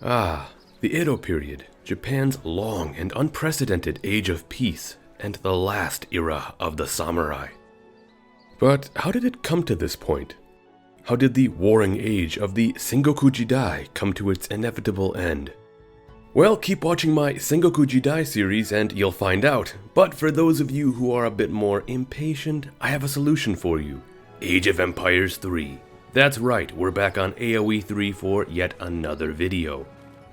Ah, the Edo period, Japan's long and unprecedented age of peace, and the last era of the samurai. But how did it come to this point? How did the warring age of the Sengoku Jidai come to its inevitable end? Well, keep watching my Sengoku Jidai series and you'll find out, but for those of you who are a bit more impatient, I have a solution for you. Age of Empires 3. That's right, we're back on AoE 3 for yet another video.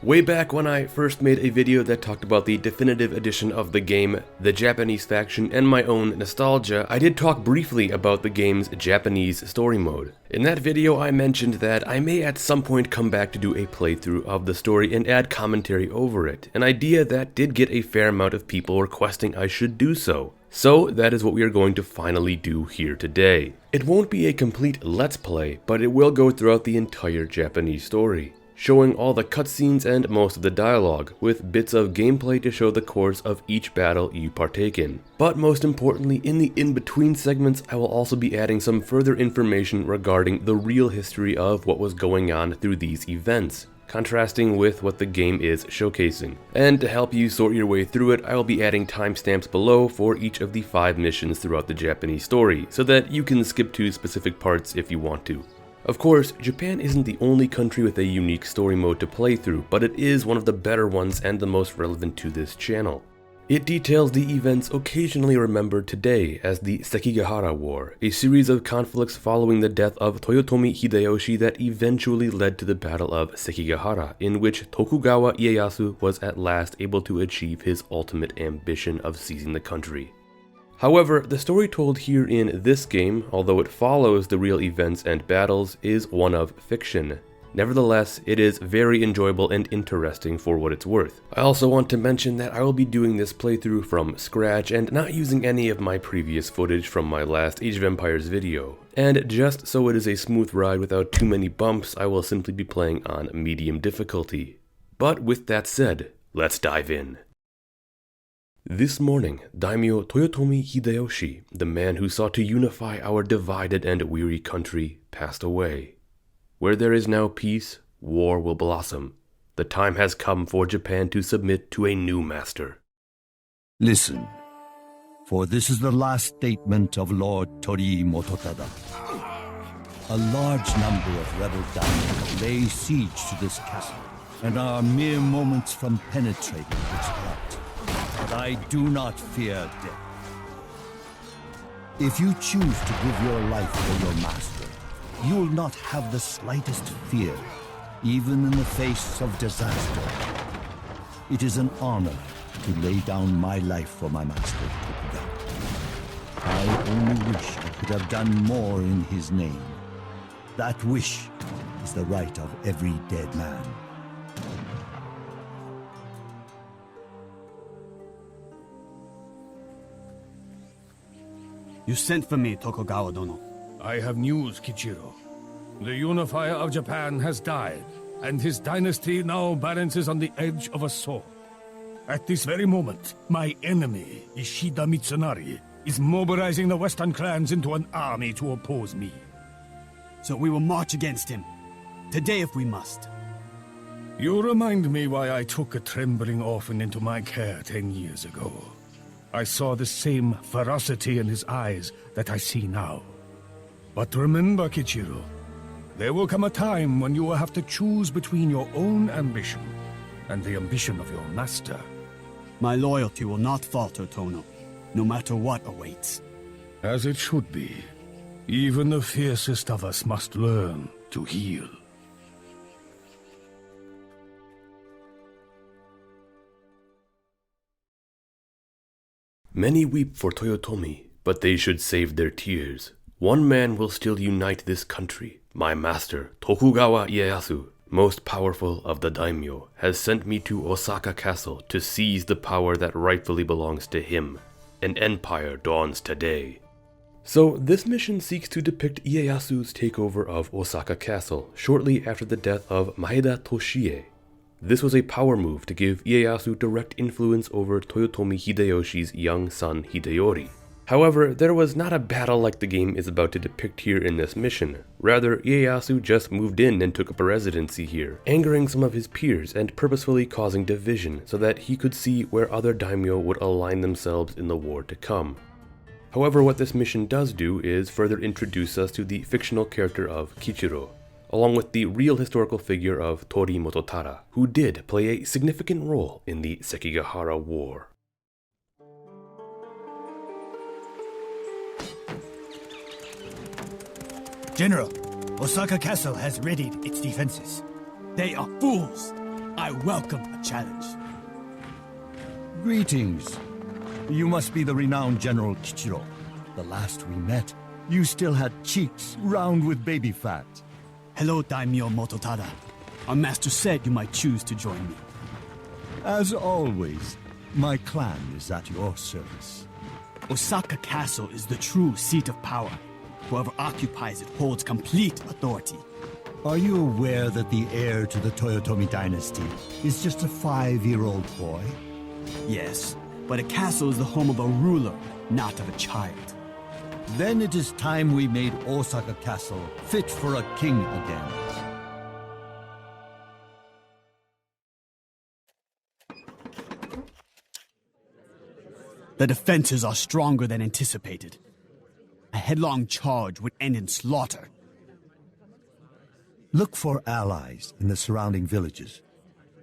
Way back when I first made a video that talked about the definitive edition of the game, the Japanese faction, and my own nostalgia, I did talk briefly about the game's Japanese story mode. In that video I mentioned that I may at some point come back to do a playthrough of the story and add commentary over it, an idea that did get a fair amount of people requesting I should do so. So that is what we are going to finally do here today. It won't be a complete let's play, but it will go throughout the entire Japanese story, showing all the cutscenes and most of the dialogue, with bits of gameplay to show the course of each battle you partake in. But most importantly, in the in-between segments, I will also be adding some further information regarding the real history of what was going on through these events, contrasting with what the game is showcasing. And to help you sort your way through it, I will be adding timestamps below for each of the 5 missions throughout the Japanese story, so that you can skip to specific parts if you want to. Of course, Japan isn't the only country with a unique story mode to play through, but it is one of the better ones and the most relevant to this channel. It details the events occasionally remembered today as the Sekigahara War, a series of conflicts following the death of Toyotomi Hideyoshi that eventually led to the Battle of Sekigahara, in which Tokugawa Ieyasu was at last able to achieve his ultimate ambition of seizing the country. However, the story told here in this game, although it follows the real events and battles, is one of fiction. Nevertheless, it is very enjoyable and interesting for what it's worth. I also want to mention that I will be doing this playthrough from scratch and not using any of my previous footage from my last Age of Empires video. And just so it is a smooth ride without too many bumps, I will simply be playing on medium difficulty. But with that said, let's dive in. This morning, Daimyo Toyotomi Hideyoshi, the man who sought to unify our divided and weary country, passed away. Where there is now peace, war will blossom. The time has come for Japan to submit to a new master. Listen, for this is the last statement of Lord Torii Mototada. A large number of rebel daimyo lay siege to this castle, and are mere moments from penetrating its heart. But I do not fear death. If you choose to give your life for your master, you will not have the slightest fear, even in the face of disaster. It is an honor to lay down my life for my master, Tokugawa. I only wish I could have done more in his name. That wish is the right of every dead man. You sent for me, Tokugawa-dono. I have news, Kichiro. The unifier of Japan has died, and his dynasty now balances on the edge of a sword. At this very moment, my enemy, Ishida Mitsunari, is mobilizing the Western clans into an army to oppose me. So we will march against him. Today if we must. You remind me why I took a trembling orphan into my care 10 years ago. I saw the same ferocity in his eyes that I see now. But remember, Kichiro, there will come a time when you will have to choose between your own ambition and the ambition of your master. My loyalty will not falter, Tono, no matter what awaits. As it should be. Even the fiercest of us must learn to heal. Many weep for Toyotomi, but they should save their tears. One man will still unite this country. My master, Tokugawa Ieyasu, most powerful of the daimyo, has sent me to Osaka Castle to seize the power that rightfully belongs to him. An empire dawns today. So this mission seeks to depict Ieyasu's takeover of Osaka Castle shortly after the death of Maeda Toshie. This was a power move to give Ieyasu direct influence over Toyotomi Hideyoshi's young son Hideyori. However, there was not a battle like the game is about to depict here in this mission. Rather, Ieyasu just moved in and took up a residency here, angering some of his peers and purposefully causing division so that he could see where other daimyo would align themselves in the war to come. However, what this mission does do is further introduce us to the fictional character of Kichiro, along with the real historical figure of Tori Mototara, who did play a significant role in the Sekigahara War. General, Osaka Castle has readied its defenses. They are fools. I welcome a challenge. Greetings. You must be the renowned General Kichiro. The last we met, you still had cheeks round with baby fat. Hello, Daimyo Mototada. Our master said you might choose to join me. As always, my clan is at your service. Osaka Castle is the true seat of power. Whoever occupies it holds complete authority. Are you aware that the heir to the Toyotomi dynasty is just a 5-year-old boy? Yes, but a castle is the home of a ruler, not of a child. Then it is time we made Osaka Castle fit for a king again. The defenses are stronger than anticipated. A headlong charge would end in slaughter. Look for allies in the surrounding villages.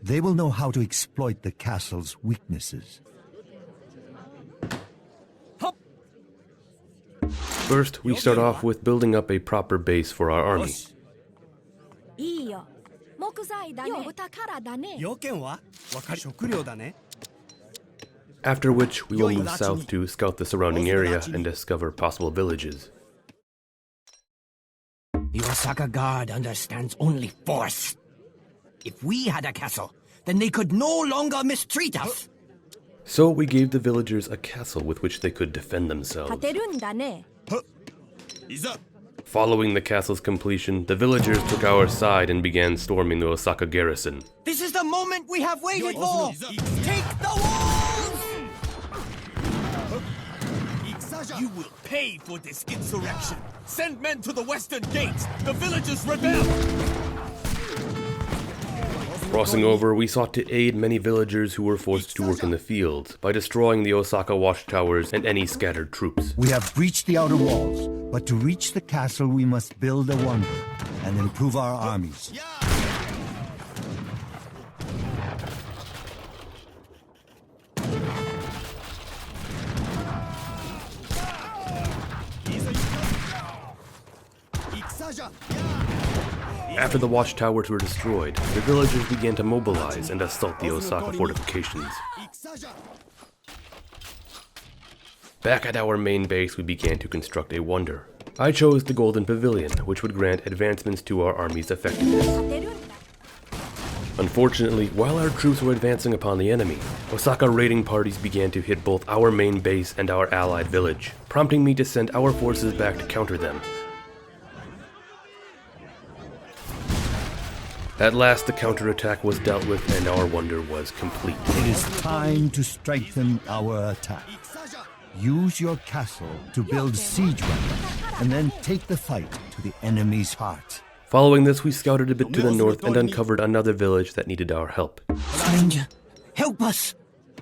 They will know how to exploit the castle's weaknesses. First, we start off with building up a proper base for our army. After which, we will move south to scout the surrounding area and discover possible villages. The Osaka Guard understands only force. If we had a castle, then they could no longer mistreat us. So we gave the villagers a castle with which they could defend themselves. Following the castle's completion, the villagers took our side and began storming the Osaka garrison. This is the moment we have waited for! Take the walls! You will pay for this insurrection! Send men to the western gates! The villagers rebel! Crossing over, we sought to aid many villagers who were forced to work in the fields by destroying the Osaka watchtowers and any scattered troops. We have breached the outer walls, but to reach the castle we must build a wonder and improve our armies. After the watchtowers were destroyed, the villagers began to mobilize and assault the Osaka fortifications. Back at our main base, we began to construct a wonder. I chose the Golden Pavilion, which would grant advancements to our army's effectiveness. Unfortunately, while our troops were advancing upon the enemy, Osaka raiding parties began to hit both our main base and our allied village, prompting me to send our forces back to counter them. At last, the counterattack was dealt with and our wonder was complete. It is time to strengthen our attack. Use your castle to build siege weapons, and then take the fight to the enemy's heart. Following this, we scouted a bit to the north and uncovered another village that needed our help. Stranger, help us!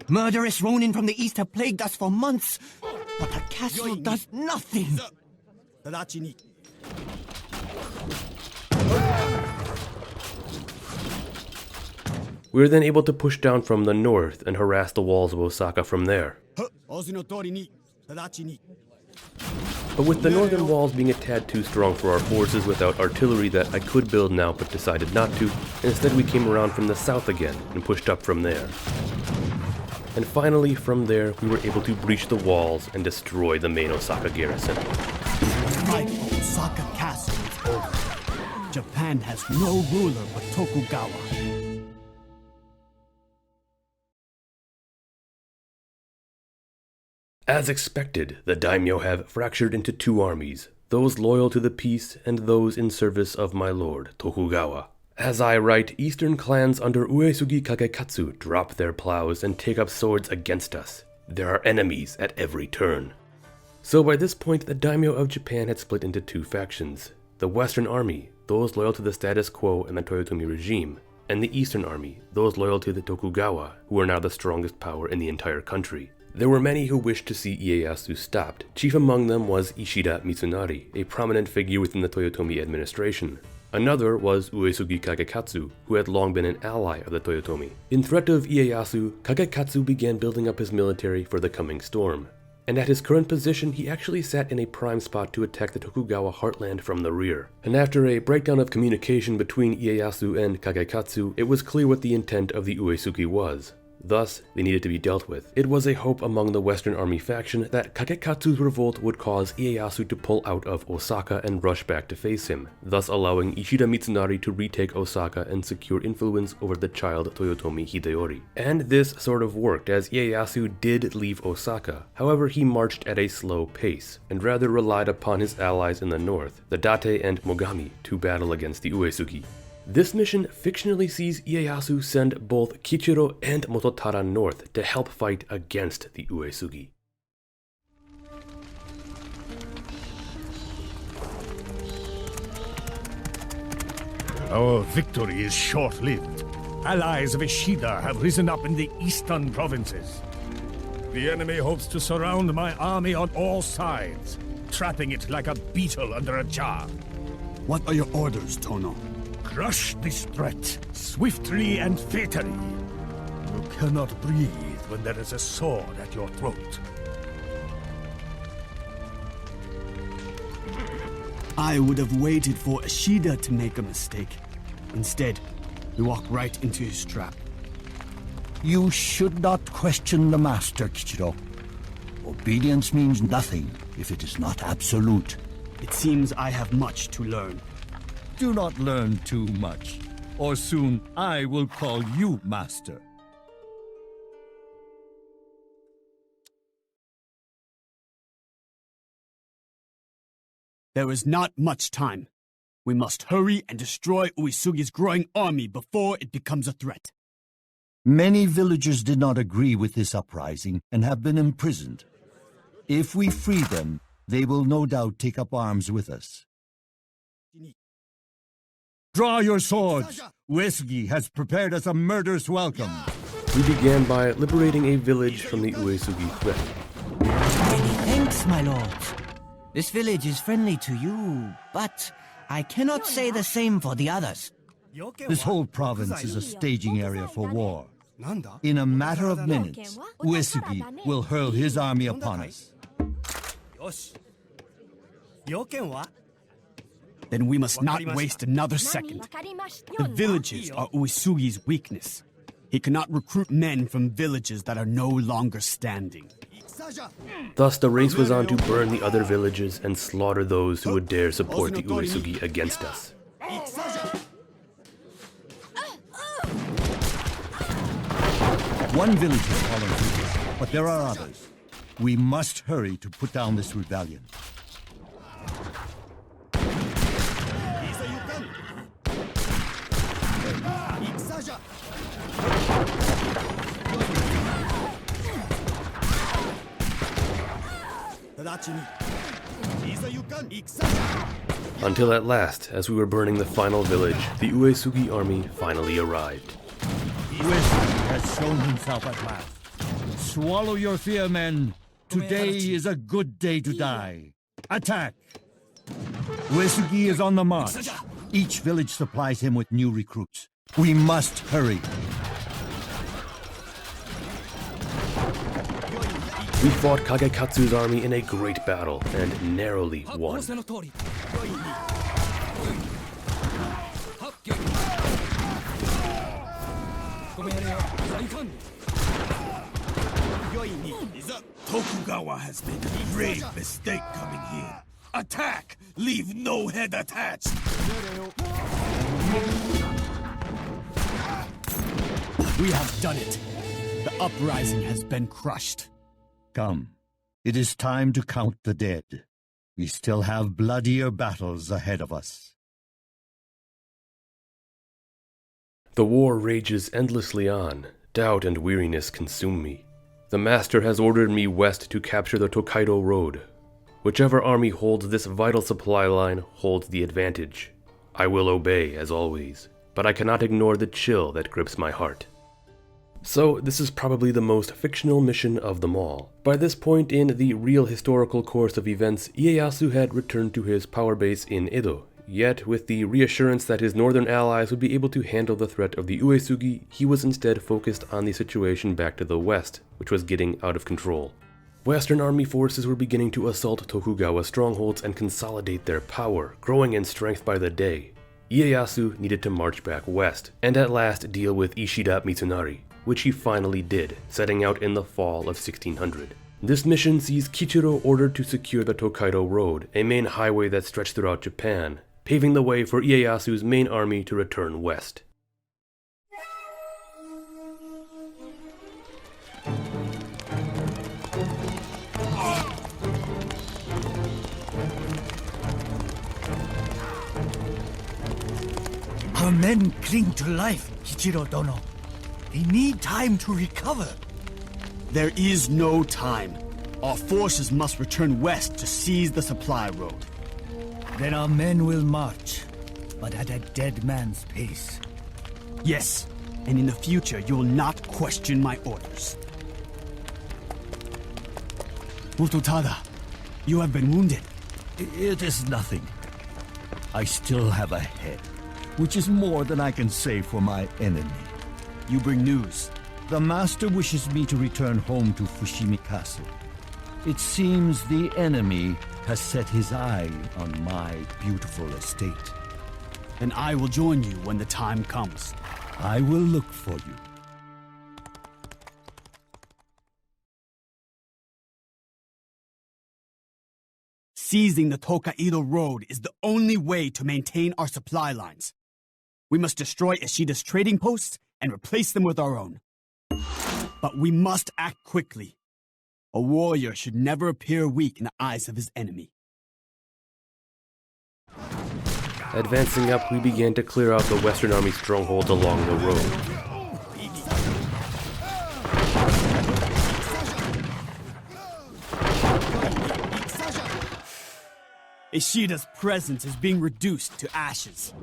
Murderous Ronin from the east have plagued us for months, but the castle does nothing. We were then able to push down from the north and harass the walls of Osaka from there. But with the northern walls being a tad too strong for our forces without artillery that I could build now but decided not to, instead we came around from the south again and pushed up from there. And finally, from there, we were able to breach the walls and destroy the main Osaka garrison. The fight for Osaka Castle is over. Japan has no ruler but Tokugawa. As expected, the daimyo have fractured into two armies, those loyal to the peace and those in service of my lord, Tokugawa. As I write, eastern clans under Uesugi Kagekatsu drop their plows and take up swords against us. There are enemies at every turn. So by this point, the daimyo of Japan had split into two factions: the Western Army, those loyal to the status quo and the Toyotomi regime, and the Eastern Army, those loyal to the Tokugawa, who were now the strongest power in the entire country. There were many who wished to see Ieyasu stopped. Chief among them was Ishida Mitsunari, a prominent figure within the Toyotomi administration. Another was Uesugi Kagekatsu, who had long been an ally of the Toyotomi. In threat of Ieyasu, Kagekatsu began building up his military for the coming storm. And at his current position, he actually sat in a prime spot to attack the Tokugawa heartland from the rear. And after a breakdown of communication between Ieyasu and Kagekatsu, it was clear what the intent of the Uesugi was. Thus, they needed to be dealt with. It was a hope among the Western Army faction that Kagekatsu's revolt would cause Ieyasu to pull out of Osaka and rush back to face him, thus allowing Ishida Mitsunari to retake Osaka and secure influence over the child Toyotomi Hideyori. And this sort of worked, as Ieyasu did leave Osaka. However, he marched at a slow pace, and rather relied upon his allies in the north, the Date and Mogami, to battle against the Uesugi. This mission fictionally sees Ieyasu send both Kichiro and Mototara north to help fight against the Uesugi. Our victory is short-lived. Allies of Ishida have risen up in the eastern provinces. The enemy hopes to surround my army on all sides, trapping it like a beetle under a jar. What are your orders, Tono? Crush this threat, swiftly and fatally. You cannot breathe when there is a sword at your throat. I would have waited for Ishida to make a mistake. Instead, we walk right into his trap. You should not question the master, Kichiro. Obedience means nothing if it is not absolute. It seems I have much to learn. Do not learn too much, or soon I will call you master. There is not much time. We must hurry and destroy Uesugi's growing army before it becomes a threat. Many villagers did not agree with this uprising and have been imprisoned. If we free them, they will no doubt take up arms with us. Draw your swords! Uesugi has prepared us a murderous welcome. We began by liberating a village from the Uesugi threat. Many thanks, my lords. This village is friendly to you, but I cannot say the same for the others. This whole province is a staging area for war. In a matter of minutes, Uesugi will hurl his army upon us. Then we must not waste another second. The villages are Uesugi's weakness. He cannot recruit men from villages that are no longer standing. Thus, the race was on to burn the other villages and slaughter those who would dare support the Uesugi against us. One village has fallen through, but there are others. We must hurry to put down this rebellion. Until at last, as we were burning the final village, the Uesugi army finally arrived. Uesugi has shown himself at last. Swallow your fear, men. Today is a good day to die. Attack! Uesugi is on the march. Each village supplies him with new recruits. We must hurry. We fought Kagekatsu's army in a great battle and narrowly won. Tokugawa has made a grave mistake coming here. Attack! Leave no head attached! We have done it. The uprising has been crushed. Come. It is time to count the dead. We still have bloodier battles ahead of us. The war rages endlessly on. Doubt and weariness consume me. The master has ordered me west to capture the Tokaido Road. Whichever army holds this vital supply line holds the advantage. I will obey, as always, but I cannot ignore the chill that grips my heart. So, this is probably the most fictional mission of them all. By this point in the real historical course of events, Ieyasu had returned to his power base in Edo. Yet, with the reassurance that his northern allies would be able to handle the threat of the Uesugi, he was instead focused on the situation back to the west, which was getting out of control. Western army forces were beginning to assault Tokugawa strongholds and consolidate their power, growing in strength by the day. Ieyasu needed to march back west, and at last deal with Ishida Mitsunari, which he finally did, setting out in the fall of 1600. This mission sees Kichiro ordered to secure the Tokaido Road, a main highway that stretched throughout Japan, paving the way for Ieyasu's main army to return west. Our men cling to life, Kichiro-dono. They need time to recover. There is no time. Our forces must return west to seize the supply road. Then our men will march, but at a dead man's pace. Yes, and in the future you will not question my orders. Utotada, you have been wounded. It is nothing. I still have a head, which is more than I can say for my enemy. You bring news. The master wishes me to return home to Fushimi Castle. It seems the enemy has set his eye on my beautiful estate. And I will join you when the time comes. I will look for you. Seizing the Tokaido Road is the only way to maintain our supply lines. We must destroy Ishida's trading posts and replace them with our own. But we must act quickly. A warrior should never appear weak in the eyes of his enemy. Advancing up, we began to clear out the Western Army strongholds along the road. Ishida's presence is being reduced to ashes.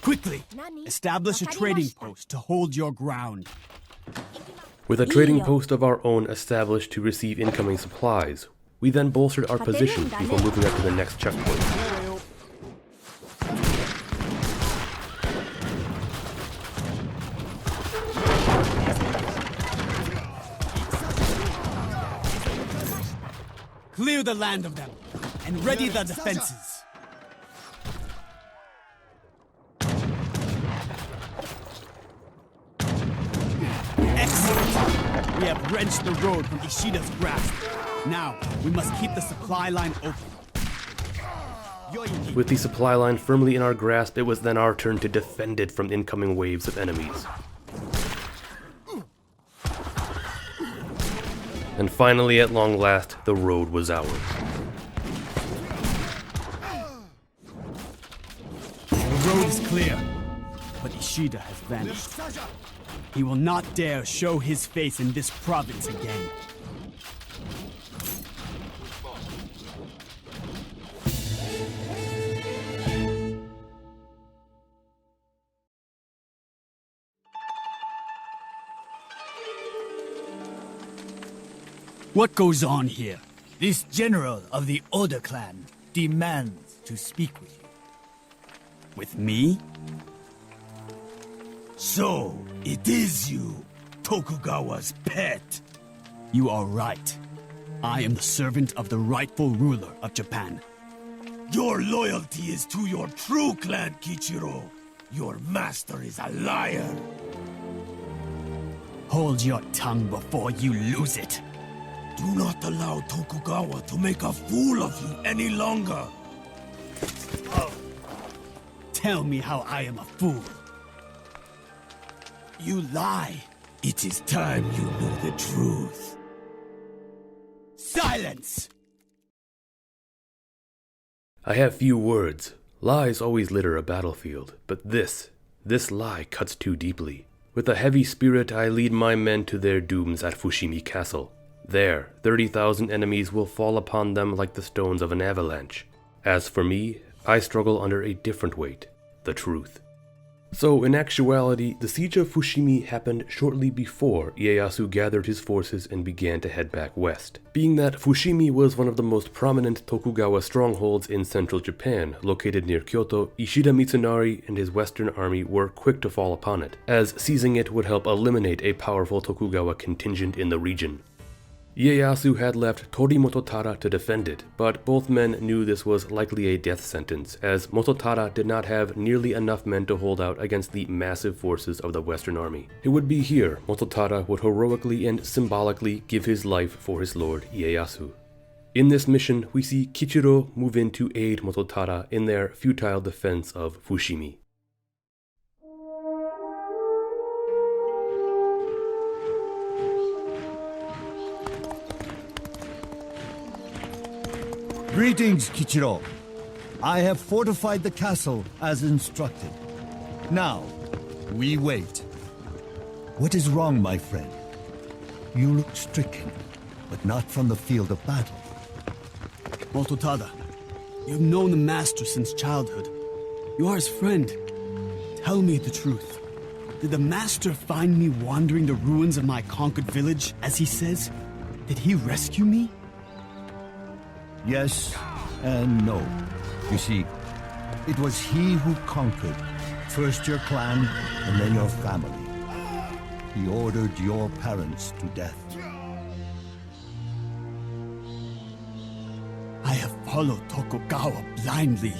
Quickly, establish a trading post to hold your ground. With a trading post of our own established to receive incoming supplies, we then bolstered our position before moving up to the next checkpoint. Clear the land of them, and ready the defenses. Excellent! We have wrenched the road from Ishida's grasp. Now, we must keep the supply line open. With the supply line firmly in our grasp, it was then our turn to defend it from incoming waves of enemies. And finally, at long last, the road was ours. The road is clear, but Ishida has vanished. He will not dare show his face in this province again. What goes on here? This general of the Oda clan demands to speak with you. With me? So, it is you, Tokugawa's pet. You are right. I am the servant of the rightful ruler of Japan. Your loyalty is to your true clan, Kichiro. Your master is a liar. Hold your tongue before you lose it. Do not allow Tokugawa to make a fool of you any longer. Tell me how I am a fool. You lie. It is time you know the truth. Silence! I have few words. Lies always litter a battlefield, but this lie cuts too deeply. With a heavy spirit, I lead my men to their dooms at Fushimi Castle. There, 30,000 enemies will fall upon them like the stones of an avalanche. As for me, I struggle under a different weight, the truth. So, in actuality, the siege of Fushimi happened shortly before Ieyasu gathered his forces and began to head back west. Being that Fushimi was one of the most prominent Tokugawa strongholds in central Japan, located near Kyoto, Ishida Mitsunari and his western army were quick to fall upon it, as seizing it would help eliminate a powerful Tokugawa contingent in the region. Ieyasu had left Tori Mototada to defend it, but both men knew this was likely a death sentence, as Mototada did not have nearly enough men to hold out against the massive forces of the Western Army. It would be here Mototada would heroically and symbolically give his life for his lord Ieyasu. In this mission, we see Kichiro move in to aid Mototada in their futile defense of Fushimi. Greetings, Kichiro. I have fortified the castle as instructed. Now, we wait. What is wrong, my friend? You look stricken, but not from the field of battle. Mototada, you've known the master since childhood. You are his friend. Tell me the truth. Did the master find me wandering the ruins of my conquered village, as he says? Did he rescue me? Yes and no. You see, it was he who conquered, first your clan and then your family. He ordered your parents to death. I have followed Tokugawa blindly.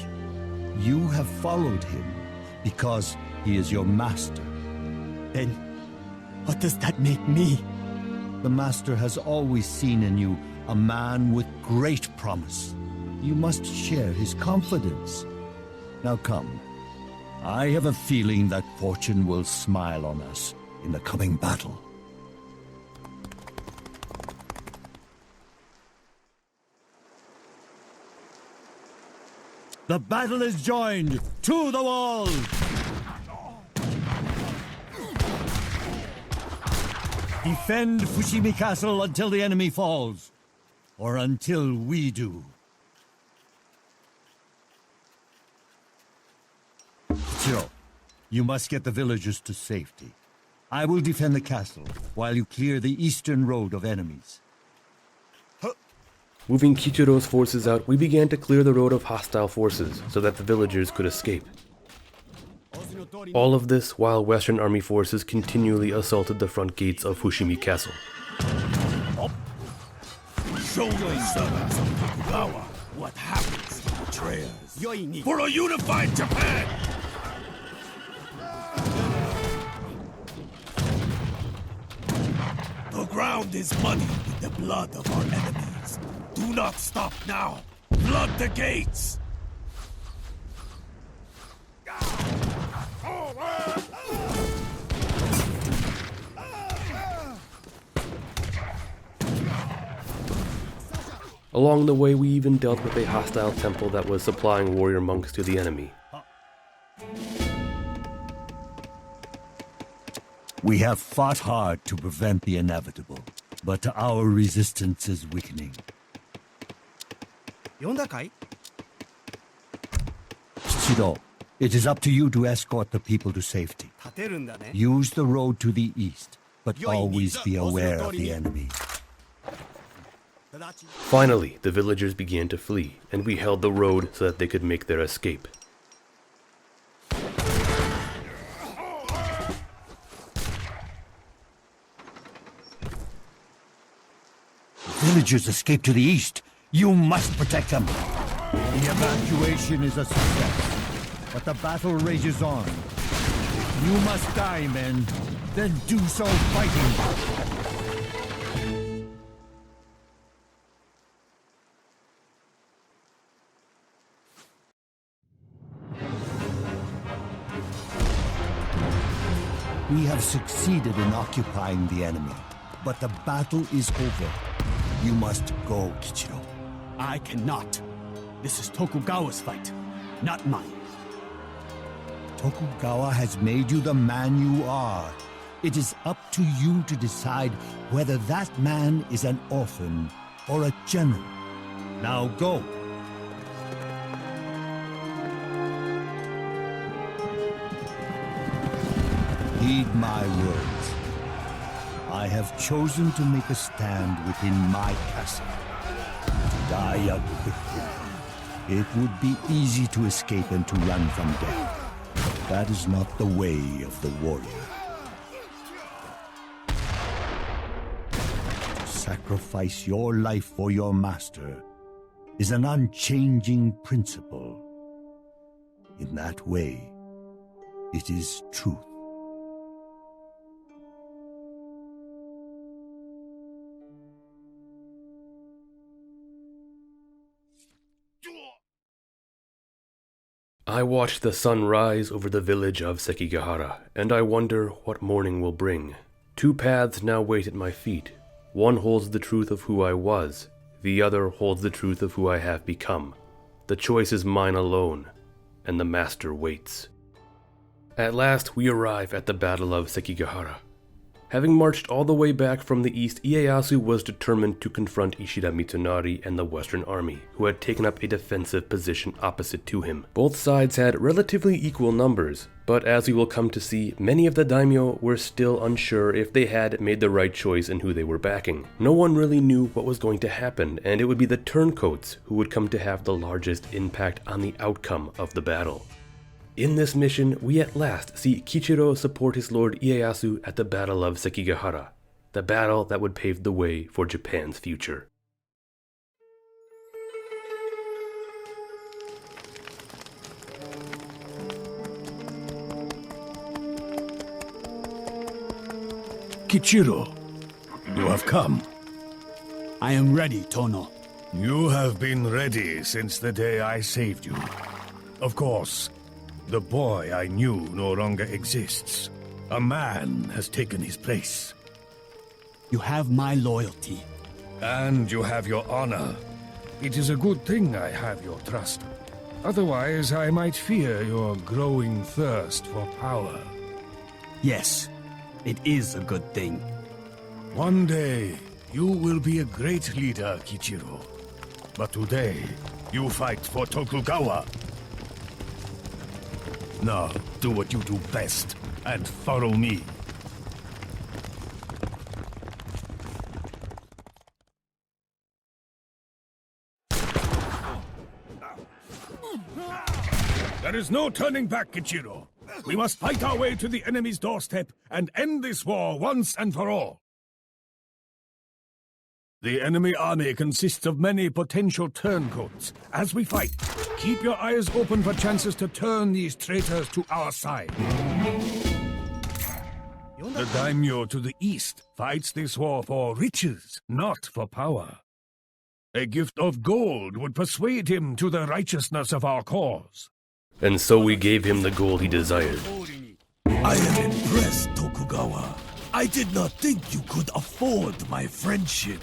You have followed him because he is your master. Then, what does that make me? The master has always seen in you a man with great promise. You must share his confidence. Now come. I have a feeling that fortune will smile on us in the coming battle. The battle is joined! To the wall! Defend Fushimi Castle until the enemy falls. Or until we do. Kichiro, you must get the villagers to safety. I will defend the castle while you clear the eastern road of enemies. Moving Kichiro's forces out, we began to clear the road of hostile forces so that the villagers could escape. All of this while Western Army forces continually assaulted the front gates of Fushimi Castle. Show the servants of Tokugawa what happens to betrayers. For a unified Japan! The ground is muddy with the blood of our enemies. Do not stop now. Flood the gates! Along the way, we even dealt with a hostile temple that was supplying warrior monks to the enemy. We have fought hard to prevent the inevitable, but our resistance is weakening. Shido, it is up to you to escort the people to safety. Use the road to the east, but always be aware of the enemy. Finally, the villagers began to flee, and we held the road so that they could make their escape. Villagers escape to the east. You must protect them. The evacuation is a success, but the battle rages on. You must die, men. Then do so fighting. We have succeeded in occupying the enemy, but the battle is over. You must go, Kichiro. I cannot. This is Tokugawa's fight, not mine. Tokugawa has made you the man you are. It is up to you to decide whether that man is an orphan or a general. Now go. Heed my words. I have chosen to make a stand within my castle. To die a quick death. It would be easy to escape and to run from death. That is not the way of the warrior. To sacrifice your life for your master is an unchanging principle. In that way, it is truth. I watch the sun rise over the village of Sekigahara, and I wonder what morning will bring. Two paths now wait at my feet. One holds the truth of who I was, the other holds the truth of who I have become. The choice is mine alone, and the master waits. At last we arrive at the Battle of Sekigahara. Having marched all the way back from the east, Ieyasu was determined to confront Ishida Mitsunari and the Western Army, who had taken up a defensive position opposite to him. Both sides had relatively equal numbers, but as we will come to see, many of the daimyo were still unsure if they had made the right choice in who they were backing. No one really knew what was going to happen, and it would be the turncoats who would come to have the largest impact on the outcome of the battle. In this mission, we at last see Kichiro support his lord Ieyasu at the Battle of Sekigahara, the battle that would pave the way for Japan's future. Kichiro, you have come. I am ready, Tono. You have been ready since the day I saved you. Of course, the boy I knew no longer exists. A man has taken his place. You have my loyalty. And you have your honor. It is a good thing I have your trust. Otherwise, I might fear your growing thirst for power. Yes, it is a good thing. One day, you will be a great leader, Kichiro. But today, you fight for Tokugawa. Now, do what you do best, and follow me. There is no turning back, Kichiro. We must fight our way to the enemy's doorstep and end this war once and for all. The enemy army consists of many potential turncoats. As we fight, keep your eyes open for chances to turn these traitors to our side. The daimyo to the east fights this war for riches, not for power. A gift of gold would persuade him to the righteousness of our cause. And so we gave him the gold he desired. I am impressed, Tokugawa. I did not think you could afford my friendship.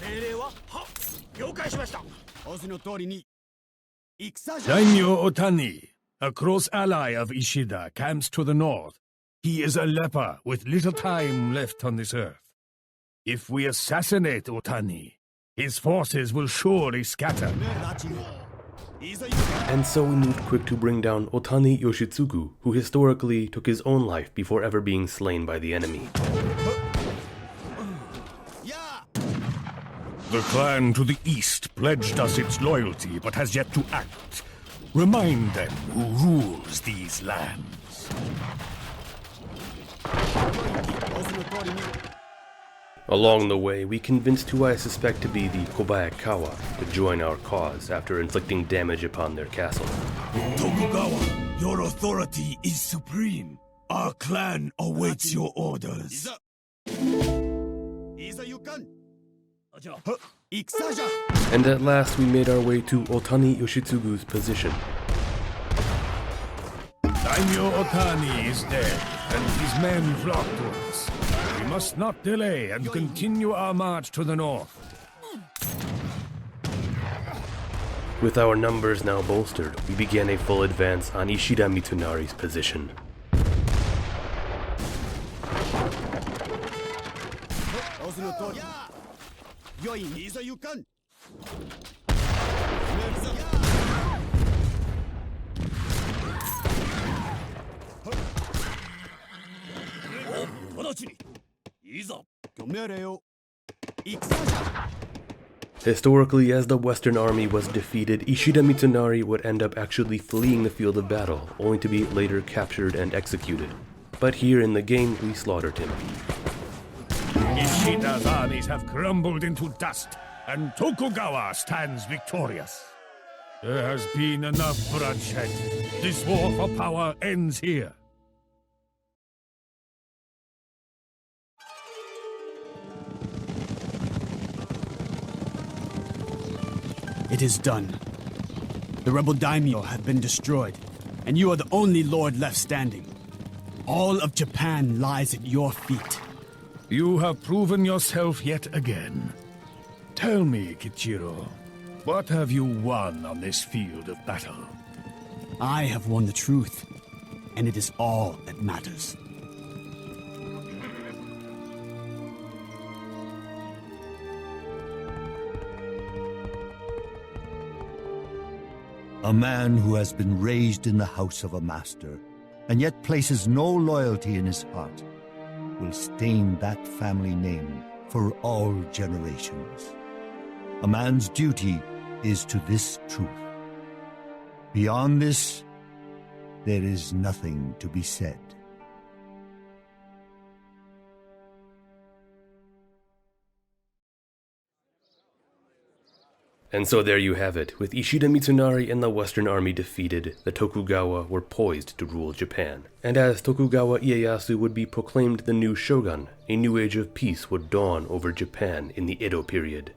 Daimyo Otani, a close ally of Ishida, camps to the north. He is a leper with little time left on this earth. If we assassinate Otani, his forces will surely scatter. And so we moved quick to bring down Otani Yoshitsugu, who historically took his own life before ever being slain by the enemy. The clan to the east pledged us its loyalty, but has yet to act. Remind them who rules these lands. Along the way, we convinced who I suspect to be the Kobayakawa to join our cause after inflicting damage upon their castle. Tokugawa, your authority is supreme. Our clan awaits your orders. And at last we made our way to Otani Yoshitsugu's position. Daimyo Otani is dead, and his men flock to us. We must not delay and continue our march to the north. With our numbers now bolstered, we began a full advance on Ishida Mitsunari's position. Historically, as the Western Army was defeated, Ishida Mitsunari would end up actually fleeing the field of battle, only to be later captured and executed. But here in the game, we slaughtered him. Ishida's armies have crumbled into dust, and Tokugawa stands victorious. There has been enough bloodshed. This war for power ends here. It is done. The rebel daimyo have been destroyed, and you are the only lord left standing. All of Japan lies at your feet. You have proven yourself yet again. Tell me, Kichiro, what have you won on this field of battle? I have won the truth, and it is all that matters. A man who has been raised in the house of a master, and yet places no loyalty in his heart, will stain that family name for all generations. A man's duty is to this truth. Beyond this, there is nothing to be said. And so there you have it. With Ishida Mitsunari and the Western Army defeated, the Tokugawa were poised to rule Japan. And as Tokugawa Ieyasu would be proclaimed the new shogun, a new age of peace would dawn over Japan in the Edo period.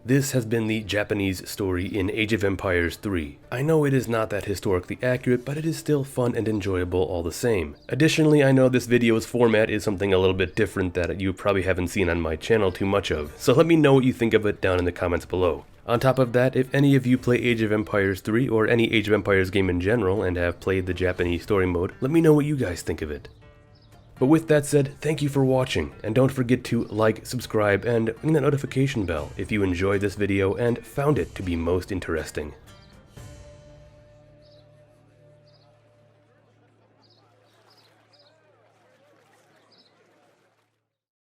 This has been the Japanese story in Age of Empires 3. I know it is not that historically accurate, but it is still fun and enjoyable all the same. Additionally, I know this video's format is something a little bit different that you probably haven't seen on my channel too much of, so let me know what you think of it down in the comments below. On top of that, if any of you play Age of Empires 3 or any Age of Empires game in general and have played the Japanese story mode, let me know what you guys think of it. But with that said, thank you for watching, and don't forget to like, subscribe, and ring that notification bell if you enjoyed this video and found it to be most interesting.